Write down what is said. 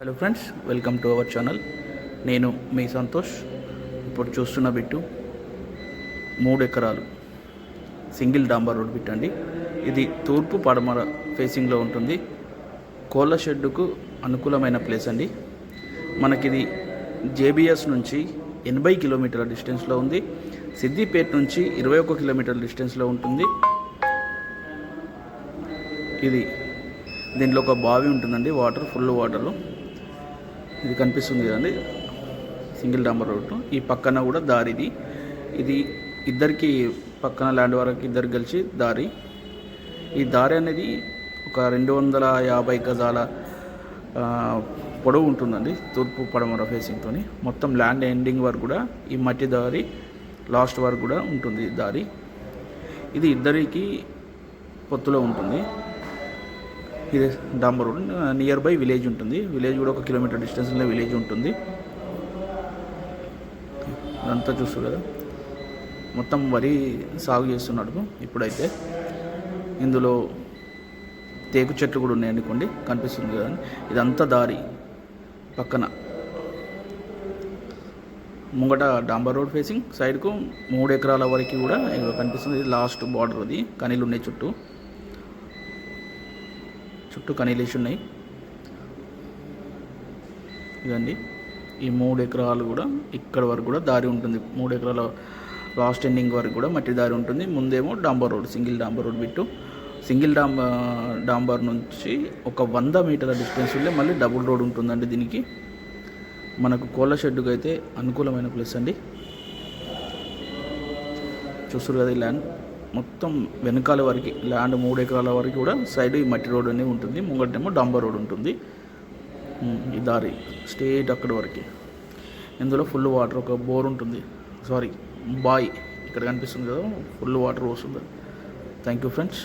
Hello friends, welcome to our channel. నేను మీ సంతోష్. ఇప్పుడు చూస్తున్న బిట్టు 3 ఎకరాలు సింగిల్ డాంబర్ రోడ్ బిట్ అండి. ఇది తూర్పు పడమర ఫేసింగ్లో ఉంటుంది. కోళ్ళ షెడ్డుకు అనుకూలమైన ప్లేస్ అండి. మనకిది జేబిఎస్ నుంచి 80 కిలోమీటర్ల డిస్టెన్స్లో ఉంది. సిద్దిపేట నుంచి 21 కిలోమీటర్ల డిస్టెన్స్లో ఉంటుంది. ఇది దీంట్లో ఒక బావి ఉంటుందండి, ఫుల్ వాటరు. ఇది కనిపిస్తుంది కదండి, సింగిల్ డాంబర్ రోడ్డు. ఈ పక్కన కూడా దారిది. ఇది ఇద్దరికి పక్కన ల్యాండ్ వరకు ఇద్దరికి కలిసి దారి. ఈ దారి అనేది ఒక 250 గజాల పొడవు ఉంటుందండి, తూర్పు పడమర ఫేసింగ్తో. మొత్తం ల్యాండ్ ఎండింగ్ వరకు కూడా ఈ మట్టి దారి లాస్ట్ వరకు కూడా ఉంటుంది దారి. ఇది ఇద్దరికి పొత్తులో ఉంటుంది. ఇది డాంబర్ రోడ్. నియర్ బై విలేజ్ ఉంటుంది. విలేజ్ కూడా 1 కిలోమీటర్ డిస్టెన్స్లో విలేజ్ ఉంటుంది. అదంతా చూస్తారు కదా, మొత్తం వరి సాగు చేస్తున్నాడు ఇప్పుడైతే. ఇందులో తేకు చెట్లు కూడా ఉన్నాయండి, కొన్ని కనిపిస్తుంది కదా. ఇదంతా దారి పక్కన ముంగట డాంబర్ రోడ్ ఫేసింగ్ సైడ్కు 3 ఎకరాల వరకు కూడా కనిపిస్తుంది. ఇది లాస్ట్ బార్డర్. అది కనీలు ఉన్నాయి, చుట్టూ కనీలేసి ఉన్నాయి. ఇదండి ఈ 3 ఎకరాలు కూడా ఇక్కడ వరకు కూడా దారి ఉంటుంది. 3 ఎకరాల లాస్ట్ ఎండింగ్ వరకు కూడా మట్టి దారి ఉంటుంది. ముందేమో డాంబర్ రోడ్, సింగిల్ డాంబర్ రోడ్ బిట్టు. సింగిల్ డాంబర్ నుంచి ఒక 100 మీటర్ల డిస్టెన్స్ ఉంటే మళ్ళీ డబుల్ రోడ్ ఉంటుందండి. దీనికి మనకు కోళ్ళ షెడ్డుకు అయితే అనుకూలమైన ప్లేస్ అండి. చూస్తారు కదా, ఈ ల్యాండ్ మొత్తం వెనకాల వరకు ల్యాండ్ 3 ఎకరాల వరకు కూడా సైడ్ ఈ మట్టి రోడ్ అనేది ఉంటుంది. ముంగటేమో డాంబర్ రోడ్ ఉంటుంది. ఈ దారి స్ట్రేట్ అక్కడి వరకు. ఇందులో ఫుల్ వాటర్, ఒక బోర్ ఉంటుంది, బాయ్ ఇక్కడ కనిపిస్తుంది కదా, ఫుల్ వాటర్ వస్తుంది. Thank you friends.